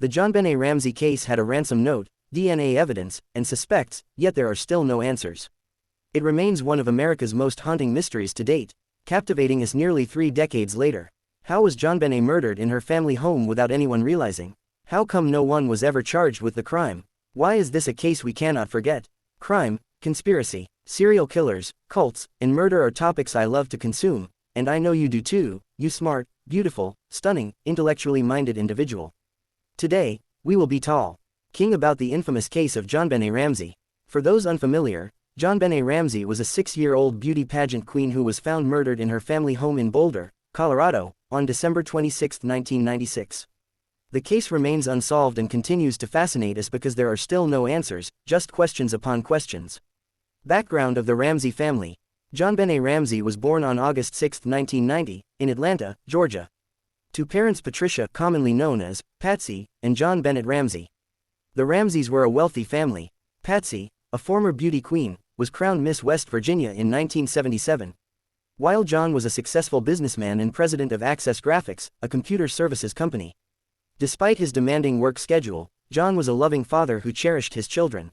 The JonBenét Ramsey case had a ransom note, DNA evidence, and suspects, yet there are still no answers. It remains one of America's most haunting mysteries to date, captivating us nearly 3 decades later. How was JonBenét murdered in her family home without anyone realizing? How come no one was ever charged with the crime? Why is this a case we cannot forget? Crime, conspiracy, serial killers, cults, and murder are topics I love to consume, and I know you do too, you smart, beautiful, stunning, intellectually minded individual. Today, we will be talking about the infamous case of JonBenét Ramsey. For those unfamiliar, JonBenét Ramsey was a 6-year-old beauty pageant queen who was found murdered in her family home in Boulder, Colorado, on December 26, 1996. The case remains unsolved and continues to fascinate us because there are still no answers, just questions upon questions. Background of the Ramsey family. JonBenét Ramsey was born on August 6, 1990, in Atlanta, Georgia, to parents Patricia, commonly known as Patsy, and JonBenét Ramsey. The Ramseys were a wealthy family. Patsy, a former beauty queen, was crowned Miss West Virginia in 1977. While John was a successful businessman and president of Access Graphics, a computer services company. Despite his demanding work schedule, John was a loving father who cherished his children.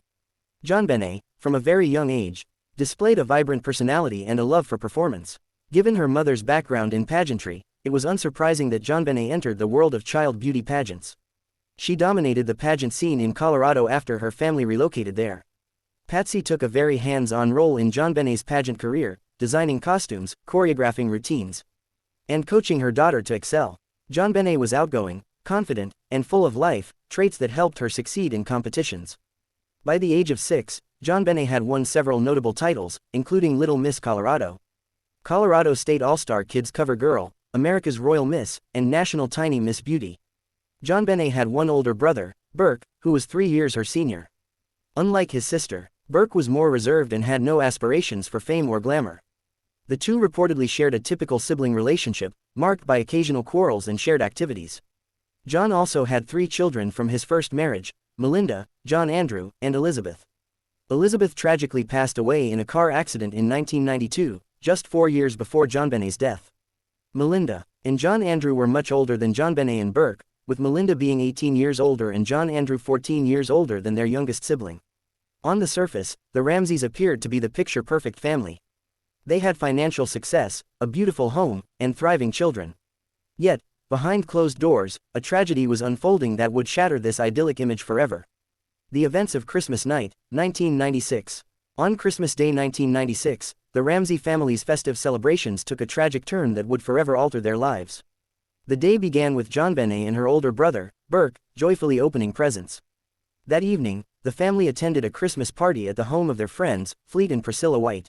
JonBenét, from a very young age, displayed a vibrant personality and a love for performance. Given her mother's background in pageantry, it was unsurprising that JonBenét entered the world of child beauty pageants. She dominated the pageant scene in Colorado after her family relocated there. Patsy took a very hands-on role in JonBenét's pageant career, designing costumes, choreographing routines, and coaching her daughter to excel. JonBenét was outgoing, confident, and full of life, traits that helped her succeed in competitions. By the age of 6, JonBenét had won several notable titles, including Little Miss Colorado, Colorado State All-Star Kids Cover Girl, America's Royal Miss, and National Tiny Miss Beauty. JonBenét had one older brother, Burke, who was 3 years her senior. Unlike his sister, Burke was more reserved and had no aspirations for fame or glamour. The two reportedly shared a typical sibling relationship, marked by occasional quarrels and shared activities. John also had 3 children from his first marriage, Melinda, John Andrew, and Elizabeth. Elizabeth tragically passed away in a car accident in 1992, just 4 years before JonBenét's death. Melinda and John Andrew were much older than JonBenét and Burke, with Melinda being 18 years older and John Andrew 14 years older than their youngest sibling. On the surface, the Ramseys appeared to be the picture-perfect family. They had financial success, a beautiful home, and thriving children. Yet, behind closed doors, a tragedy was unfolding that would shatter this idyllic image forever. The events of Christmas night, 1996. On Christmas Day 1996, the Ramsey family's festive celebrations took a tragic turn that would forever alter their lives. The day began with JonBenét and her older brother, Burke, joyfully opening presents. That evening, the family attended a Christmas party at the home of their friends, Fleet and Priscilla White.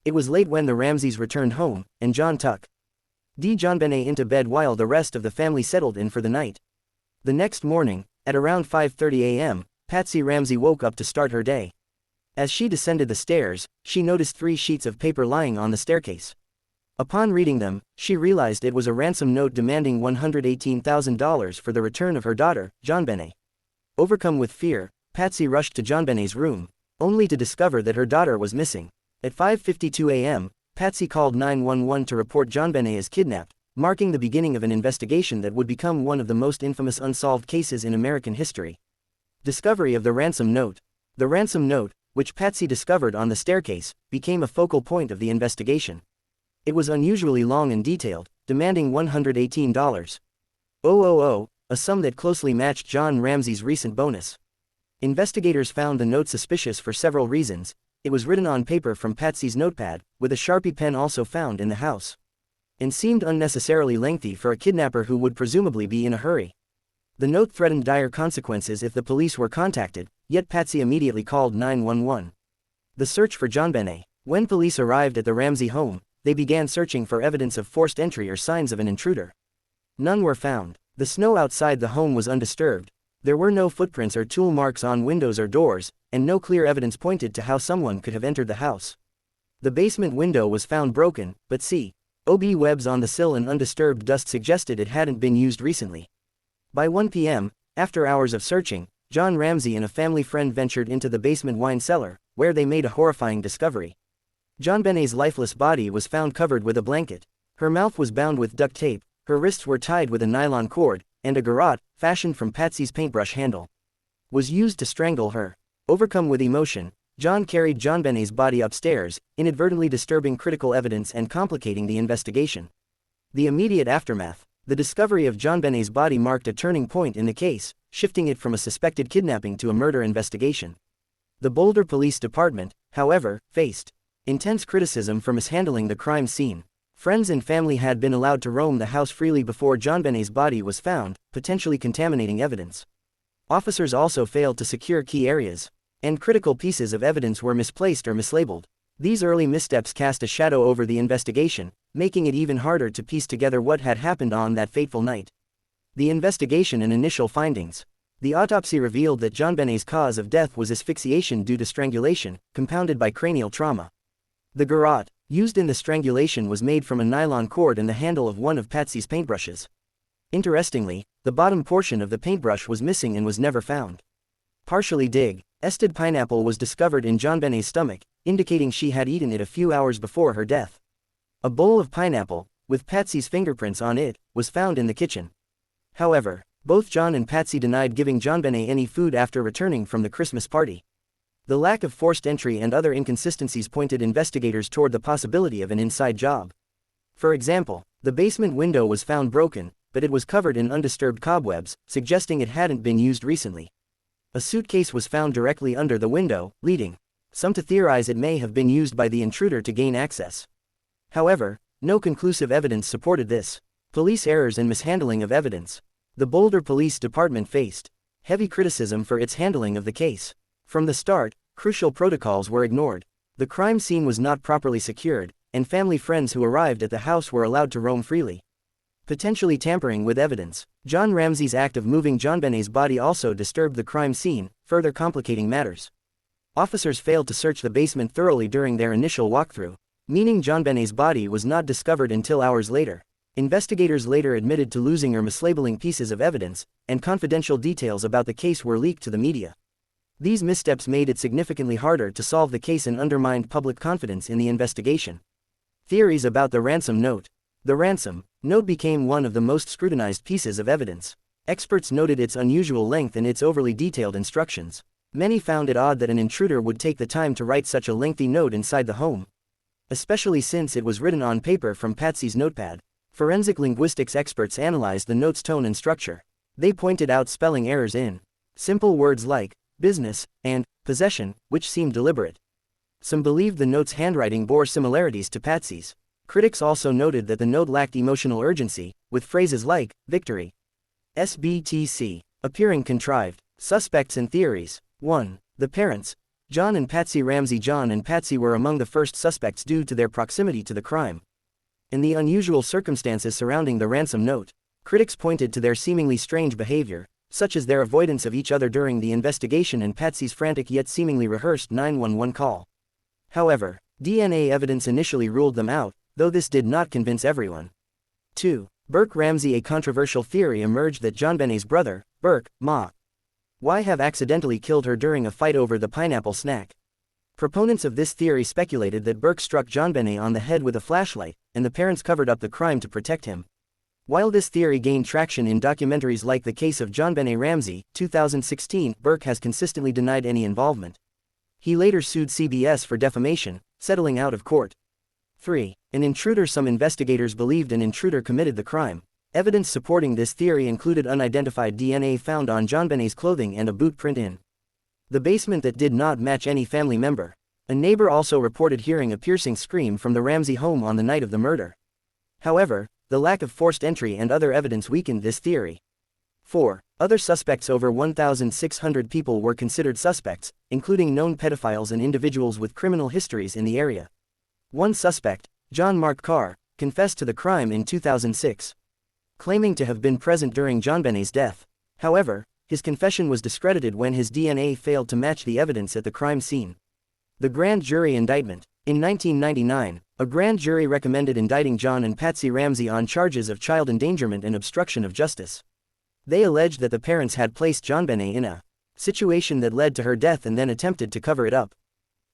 It was late when the Ramseys returned home, and John tucked JonBenét into bed while the rest of the family settled in for the night. The next morning, at around 5:30 a.m., Patsy Ramsey woke up to start her day. As she descended the stairs, she noticed 3 sheets of paper lying on the staircase. Upon reading them, she realized it was a ransom note demanding $118,000 for the return of her daughter, JonBenét. Overcome with fear, Patsy rushed to JonBenét's room, only to discover that her daughter was missing. At 5:52 a.m., Patsy called 911 to report JonBenét as kidnapped, marking the beginning of an investigation that would become one of the most infamous unsolved cases in American history. Discovery of the ransom note. The ransom note, which Patsy discovered on the staircase, became a focal point of the investigation. It was unusually long and detailed, demanding $118,000, a sum that closely matched John Ramsey's recent bonus. Investigators found the note suspicious for several reasons. It was written on paper from Patsy's notepad, with a Sharpie pen also found in the house, and seemed unnecessarily lengthy for a kidnapper who would presumably be in a hurry. The note threatened dire consequences if the police were contacted, yet Patsy immediately called 911. The search for JonBenét. When police arrived at the Ramsey home, they began searching for evidence of forced entry or signs of an intruder. None were found. The snow outside the home was undisturbed. There were no footprints or tool marks on windows or doors, and no clear evidence pointed to how someone could have entered the house. The basement window was found broken, but cobwebs on the sill and undisturbed dust suggested it hadn't been used recently. By 1 p.m., after hours of searching, John Ramsey and a family friend ventured into the basement wine cellar, where they made a horrifying discovery. JonBenét's lifeless body was found covered with a blanket. Her mouth was bound with duct tape, her wrists were tied with a nylon cord, and a garrote, fashioned from Patsy's paintbrush handle, was used to strangle her. Overcome with emotion, John carried JonBenét's body upstairs, inadvertently disturbing critical evidence and complicating the investigation. The immediate aftermath. The discovery of JonBenét's body marked a turning point in the case, shifting it from a suspected kidnapping to a murder investigation. The Boulder Police Department, however, faced intense criticism for mishandling the crime scene. Friends and family had been allowed to roam the house freely before JonBenét's body was found, potentially contaminating evidence. Officers also failed to secure key areas, and critical pieces of evidence were misplaced or mislabeled. These early missteps cast a shadow over the investigation, making it even harder to piece together what had happened on that fateful night. The investigation and initial findings. The autopsy revealed that JonBenét's cause of death was asphyxiation due to strangulation, compounded by cranial trauma. The garrote used in the strangulation was made from a nylon cord and the handle of one of Patsy's paintbrushes. Interestingly, the bottom portion of the paintbrush was missing and was never found. Partially digested pineapple was discovered in JonBenét's stomach, indicating she had eaten it a few hours before her death. A bowl of pineapple, with Patsy's fingerprints on it, was found in the kitchen. However, both John and Patsy denied giving JonBenét any food after returning from the Christmas party. The lack of forced entry and other inconsistencies pointed investigators toward the possibility of an inside job. For example, the basement window was found broken, but it was covered in undisturbed cobwebs, suggesting it hadn't been used recently. A suitcase was found directly under the window, leading some to theorize it may have been used by the intruder to gain access. However, no conclusive evidence supported this. Police errors and mishandling of evidence. The Boulder Police Department faced heavy criticism for its handling of the case. From the start, crucial protocols were ignored. The crime scene was not properly secured, and family friends who arrived at the house were allowed to roam freely, potentially tampering with evidence. John Ramsey's act of moving JonBenét's body also disturbed the crime scene, further complicating matters. Officers failed to search the basement thoroughly during their initial walkthrough, meaning JonBenét's body was not discovered until hours later. Investigators later admitted to losing or mislabeling pieces of evidence, and confidential details about the case were leaked to the media. These missteps made it significantly harder to solve the case and undermined public confidence in the investigation. Theories about the ransom note. The ransom note became one of the most scrutinized pieces of evidence. Experts noted its unusual length and its overly detailed instructions. Many found it odd that an intruder would take the time to write such a lengthy note inside the home, especially since it was written on paper from Patsy's notepad. Forensic linguistics experts analyzed the note's tone and structure. They pointed out spelling errors in simple words like business and possession, which seemed deliberate. Some believed the note's handwriting bore similarities to Patsy's. Critics also noted that the note lacked emotional urgency, with phrases like victory, SBTC, appearing contrived. Suspects and theories. 1. The parents. John and Patsy Ramsey. John and Patsy were among the first suspects due to their proximity to the crime and the unusual circumstances surrounding the ransom note. Critics pointed to their seemingly strange behavior, such as their avoidance of each other during the investigation and Patsy's frantic yet seemingly rehearsed 911 call. However, DNA evidence initially ruled them out, though this did not convince everyone. 2. Burke Ramsey. A controversial theory emerged that JonBenét's brother, Burke, might have accidentally killed her during a fight over the pineapple snack. Proponents of this theory speculated that Burke struck JonBenét on the head with a flashlight, and the parents covered up the crime to protect him. While this theory gained traction in documentaries like The Case of JonBenét Ramsey, 2016, Burke has consistently denied any involvement. He later sued CBS for defamation, settling out of court. 3. An intruder. Some investigators believed an intruder committed the crime. Evidence supporting this theory included unidentified DNA found on JonBenét's clothing and a boot print in the basement that did not match any family member. A neighbor also reported hearing a piercing scream from the Ramsey home on the night of the murder. However, the lack of forced entry and other evidence weakened this theory. 4. Other suspects. Over 1,600 people were considered suspects, including known pedophiles and individuals with criminal histories in the area. One suspect, John Mark Carr, confessed to the crime in 2006, claiming to have been present during JonBenét's death. However, his confession was discredited when his DNA failed to match the evidence at the crime scene. The grand jury indictment. In 1999, a grand jury recommended indicting John and Patsy Ramsey on charges of child endangerment and obstruction of justice. They alleged that the parents had placed JonBenét in a situation that led to her death and then attempted to cover it up.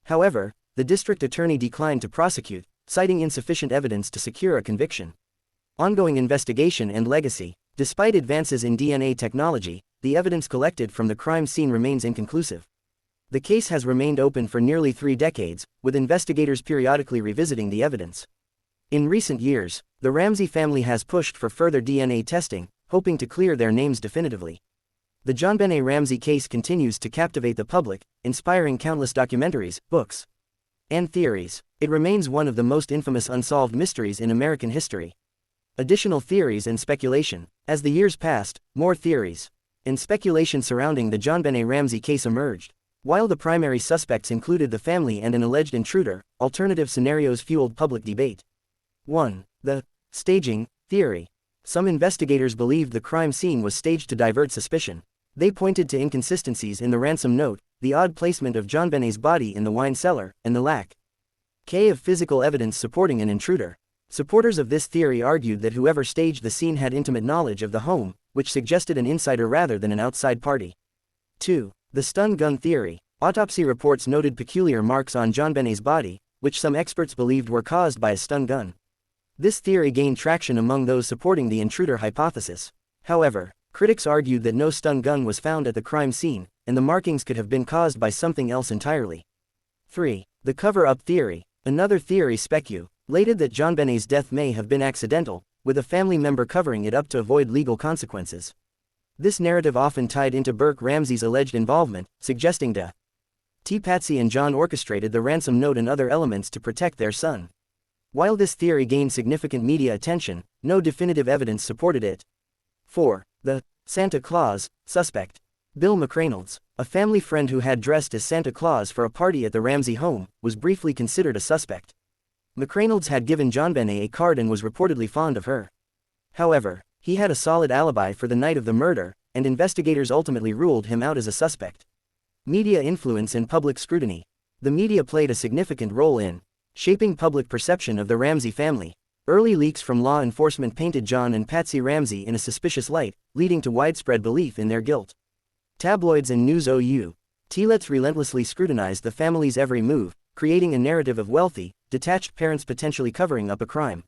However, the district attorney declined to prosecute, citing insufficient evidence to secure a conviction. Ongoing investigation and legacy. Despite advances in DNA technology, the evidence collected from the crime scene remains inconclusive. The case has remained open for nearly 3 decades, with investigators periodically revisiting the evidence. In recent years, the Ramsey family has pushed for further DNA testing, hoping to clear their names definitively. The JonBenét Ramsey case continues to captivate the public, inspiring countless documentaries, books, and theories. It remains one of the most infamous unsolved mysteries in American history. Additional theories and speculation. As the years passed, more theories and speculation surrounding the JonBenét Ramsey case emerged. While the primary suspects included the family and an alleged intruder, alternative scenarios fueled public debate. 1. The staging theory. Some investigators believed the crime scene was staged to divert suspicion. They pointed to inconsistencies in the ransom note, the odd placement of JonBenét's body in the wine cellar, and the lack of physical evidence supporting an intruder. Supporters of this theory argued that whoever staged the scene had intimate knowledge of the home, which suggested an insider rather than an outside party. 2. The stun gun theory. Autopsy reports noted peculiar marks on JonBenét's body, which some experts believed were caused by a stun gun. This theory gained traction among those supporting the intruder hypothesis. However, critics argued that no stun gun was found at the crime scene, and the markings could have been caused by something else entirely. 3. The cover-up theory. Another theory speculated that JonBenét's death may have been accidental, with a family member covering it up to avoid legal consequences. This narrative often tied into Burke Ramsey's alleged involvement, suggesting that Patsy and John orchestrated the ransom note and other elements to protect their son. While this theory gained significant media attention, no definitive evidence supported it. 4. The Santa Claus suspect. Bill McReynolds, a family friend who had dressed as Santa Claus for a party at the Ramsey home, was briefly considered a suspect. McReynolds had given JonBenét a card and was reportedly fond of her. However, he had a solid alibi for the night of the murder, and investigators ultimately ruled him out as a suspect. Media influence and public scrutiny. The media played a significant role in shaping public perception of the Ramsey family. Early leaks from law enforcement painted John and Patsy Ramsey in a suspicious light, leading to widespread belief in their guilt. Tabloids and news outlets relentlessly scrutinized the family's every move, creating a narrative of wealthy, detached parents potentially covering up a crime.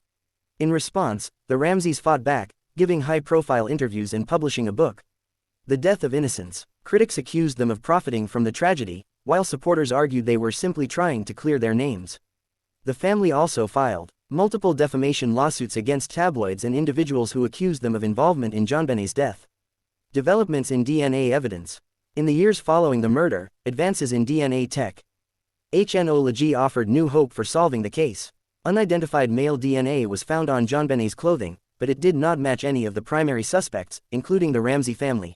In response, the Ramseys fought back, giving high-profile interviews and publishing a book, The Death of Innocence. Critics accused them of profiting from the tragedy, while supporters argued they were simply trying to clear their names. The family also filed multiple defamation lawsuits against tabloids and individuals who accused them of involvement in JonBenét's death. Developments in DNA evidence. In the years following the murder, advances in DNA technology offered new hope for solving the case. Unidentified male DNA was found on JonBenét's clothing, but it did not match any of the primary suspects, including the Ramsey family.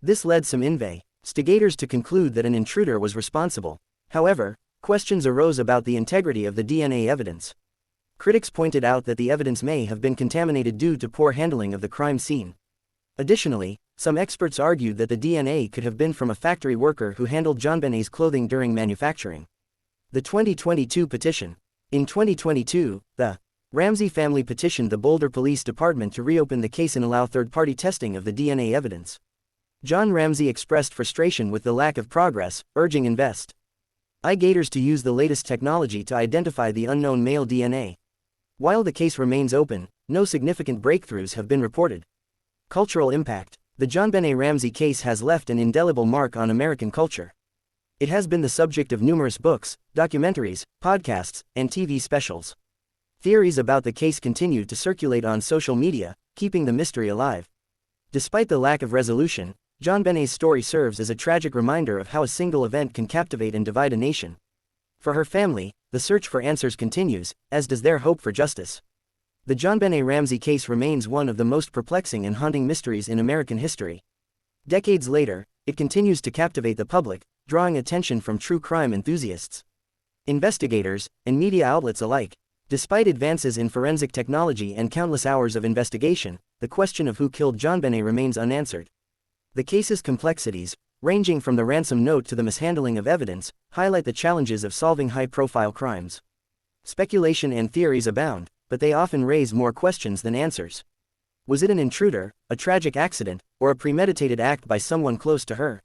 This led some investigators to conclude that an intruder was responsible. However, questions arose about the integrity of the DNA evidence. Critics pointed out that the evidence may have been contaminated due to poor handling of the crime scene. Additionally, some experts argued that the DNA could have been from a factory worker who handled JonBenét's clothing during manufacturing. The 2022 petition. In 2022, the Ramsey family petitioned the Boulder Police Department to reopen the case and allow third-party testing of the DNA evidence. John Ramsey expressed frustration with the lack of progress, urging investigators to use the latest technology to identify the unknown male DNA. While the case remains open, no significant breakthroughs have been reported. Cultural impact. The JonBenét Ramsey case has left an indelible mark on American culture. It has been the subject of numerous books, documentaries, podcasts, and TV specials. Theories about the case continue to circulate on social media, keeping the mystery alive. Despite the lack of resolution, JonBenét's story serves as a tragic reminder of how a single event can captivate and divide a nation. For her family, the search for answers continues, as does their hope for justice. The JonBenét Ramsey case remains one of the most perplexing and haunting mysteries in American history. Decades later, it continues to captivate the public, drawing attention from true crime enthusiasts, investigators, and media outlets alike. Despite advances in forensic technology and countless hours of investigation, the question of who killed JonBenét remains unanswered. The case's complexities, ranging from the ransom note to the mishandling of evidence, highlight the challenges of solving high-profile crimes. Speculation and theories abound, but they often raise more questions than answers. Was it an intruder, a tragic accident, or a premeditated act by someone close to her?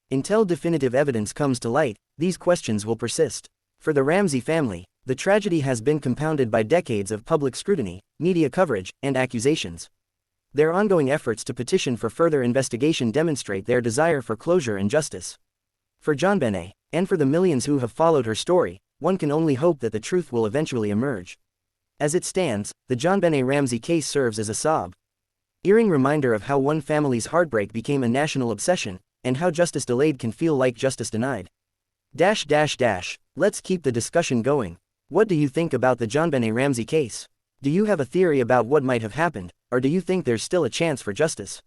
Until definitive evidence comes to light, these questions will persist. For the Ramsey family, the tragedy has been compounded by decades of public scrutiny, media coverage, and accusations. Their ongoing efforts to petition for further investigation demonstrate their desire for closure and justice. For JonBenét, and for the millions who have followed her story, one can only hope that the truth will eventually emerge. As it stands, the JonBenét Ramsey case serves as a sobering reminder of how one family's heartbreak became a national obsession, and how justice delayed can feel like justice denied. Let's keep the discussion going. What do you think about the JonBenét Ramsey case? Do you have a theory about what might have happened, or do you think there's still a chance for justice?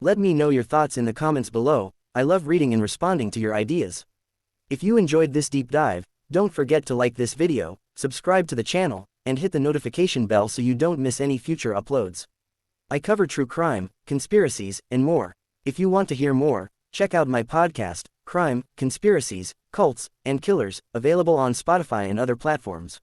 Let me know your thoughts in the comments below. I love reading and responding to your ideas. If you enjoyed this deep dive, don't forget to like this video, subscribe to the channel, and hit the notification bell so you don't miss any future uploads. I cover true crime, conspiracies, and more. If you want to hear more, check out my podcast, Crime, Conspiracies, Cults, and Killers, available on Spotify and other platforms.